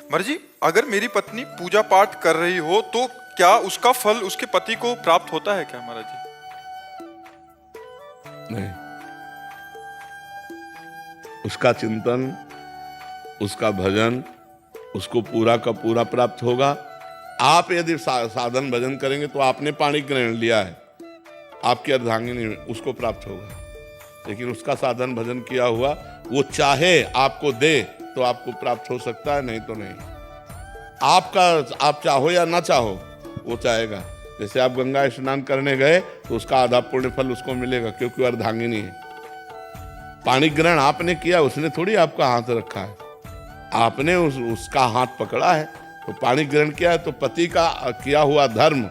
महाराज जी, अगर मेरी पत्नी पूजा पाठ कर रही हो तो क्या उसका फल उसके पति को प्राप्त होता है क्या महाराज जी? नहीं, उसका चिंतन, उसका भजन उसको पूरा का पूरा प्राप्त होगा। आप यदि साधन भजन करेंगे तो आपने पाणी ग्रहण लिया है, आपकी अर्धांगिनी उसको प्राप्त होगा। लेकिन उसका साधन भजन किया हुआ वो चाहे आपको दे तो आपको प्राप्त हो सकता है, नहीं तो नहीं। आप चाहो या ना चाहो वो चाहेगा। जैसे आप गंगा स्नान करने गए तो उसका आधा पुण्य फल उसको मिलेगा, क्योंकि वो अर्धांगिनी है। पाणी ग्रहण आपने किया, उसने थोड़ी आपका हाथ रखा है, आपने उसका हाथ पकड़ा है। तो पाणी ग्रहण किया है तो पति का किया हुआ धर्म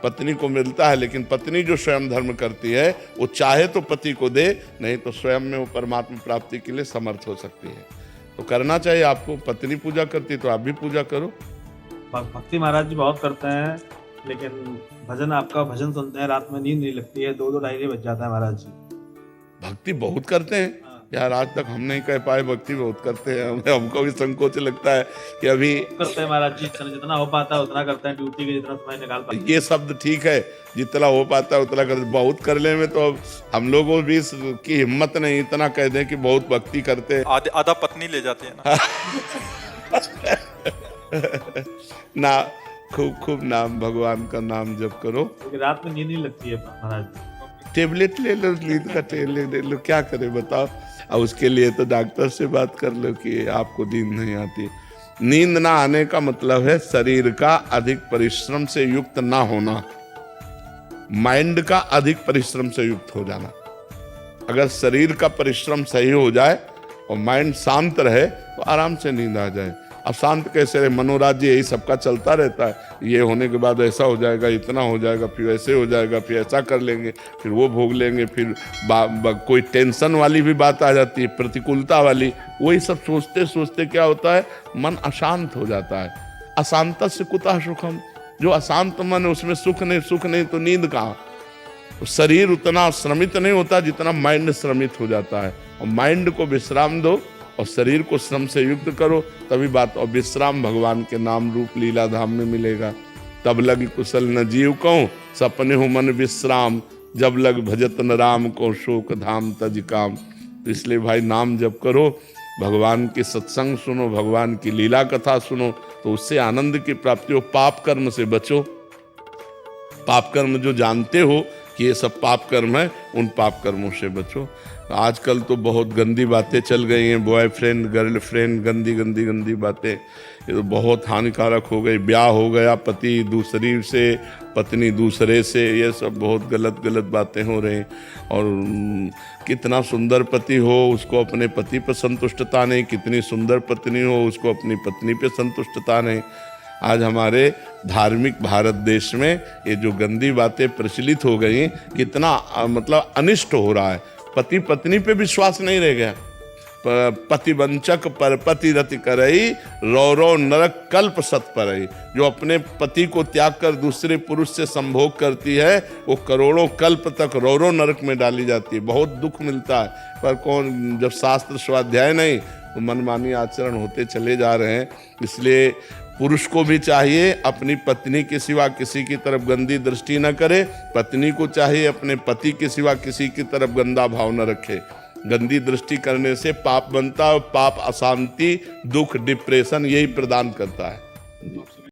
पत्नी को मिलता है। लेकिन पत्नी जो स्वयं धर्म करती है वो चाहे तो पति को दे, नहीं तो स्वयं में वो परमात्मा प्राप्ति के लिए समर्थ हो सकती है। तो करना चाहिए आपको। पत्नी पूजा करती तो आप भी पूजा करो। भक्ति महाराज जी बहुत करते हैं, लेकिन भजन आपका भजन सुनते हैं, रात में नींद नहीं लगती है, 2-2 ढाई बज जाता है महाराज जी। भक्ति बहुत करते हैं यार, आज तक हम नहीं कह पाए भक्ति बहुत करते हैं। हमको भी संकोच लगता है कि अभी करते हैं महाराज जी, जितना हो पाता है उतना करते हैं, ड्यूटी के जितना समय निकाल पाते हैं। ये शब्द ठीक है, जितना हो पाता है उतना करते। बहुत कर ले में तो हम लोगों भी की हिम्मत नहीं इतना कह दें कि बहुत भक्ति करते हैं। आधा पत्नी ले जाती है ना। ना, खूब खूब नाम, भगवान का नाम जप करो। रात में नींद नहीं लगती है महाराज जी। टेबलेट ले लो, नींद का टेबलेट ले लो, क्या करे बताओ। और उसके लिए तो डॉक्टर से बात कर लो कि आपको नींद नहीं आती। नींद ना आने का मतलब है शरीर का अधिक परिश्रम से युक्त ना होना, माइंड का अधिक परिश्रम से युक्त हो जाना। अगर शरीर का परिश्रम सही हो जाए और माइंड शांत रहे तो आराम से नींद आ जाए। अब शांत कैसे रहे? मनोराज्य यही सबका चलता रहता है। ये होने के बाद ऐसा हो जाएगा, इतना हो जाएगा, फिर ऐसे हो जाएगा, फिर ऐसा कर लेंगे, फिर वो भोग लेंगे, फिर कोई टेंशन वाली भी बात आ जाती है, प्रतिकूलता वाली। वही सब सोचते सोचते क्या होता है, मन अशांत हो जाता है। अशांत से कुतः सुखम, जो अशांत मन है उसमें सुख नहीं तो नींद कहाँ। तो शरीर उतना श्रमित नहीं होता जितना माइंड श्रमित हो जाता है। और माइंड को विश्राम दो और शरीर को श्रम से युक्त करो, तभी बात। और विश्राम भगवान के नाम रूप लीला धाम में मिलेगा। तब लग कुशल न जीव को सपने हो मन विश्राम, जब लग भजत न राम को शोक धाम तज काम। तो इसलिए भाई नाम जप करो, भगवान के सत्संग सुनो, भगवान की लीला कथा सुनो, तो उससे आनंद की प्राप्ति हो। पाप कर्म से बचो। पाप कर्म जो जानते हो कि ये सब पाप कर्म है, उन पाप कर्मों से बचो। आजकल तो बहुत गंदी बातें चल गई हैं, बॉयफ्रेंड गर्लफ्रेंड, गंदी गंदी गंदी बातें, ये तो बहुत हानिकारक हो गई। ब्याह हो गया पति दूसरी से, पत्नी दूसरे से, ये सब बहुत गलत गलत बातें हो रही। और कितना सुंदर पति हो उसको अपने पति पर संतुष्टता नहीं, कितनी सुंदर पत्नी हो उसको अपनी पत्नी पर संतुष्टता नहीं। आज हमारे धार्मिक भारत देश में ये जो गंदी बातें प्रचलित हो गई, कितना मतलब अनिष्ट हो रहा है। पति पत्नी पे विश्वास नहीं रह गया। पतिवंचक पर पति रति करई, रौ नरक कल्प सत परई। जो अपने पति को त्याग कर दूसरे पुरुष से संभोग करती है वो करोड़ों कल्प तक रौ नरक में डाली जाती है। बहुत दुख मिलता है। पर कौन, जब शास्त्र स्वाध्याय नहीं तो मनमानी आचरण होते चले जा रहे हैं। इसलिए पुरुष को भी चाहिए अपनी पत्नी के सिवा किसी की तरफ गंदी दृष्टि न करे, पत्नी को चाहिए अपने पति के सिवा किसी की तरफ गंदा भाव न रखे। गंदी दृष्टि करने से पाप बनता है, पाप अशांति, दुख, डिप्रेशन यही प्रदान करता है।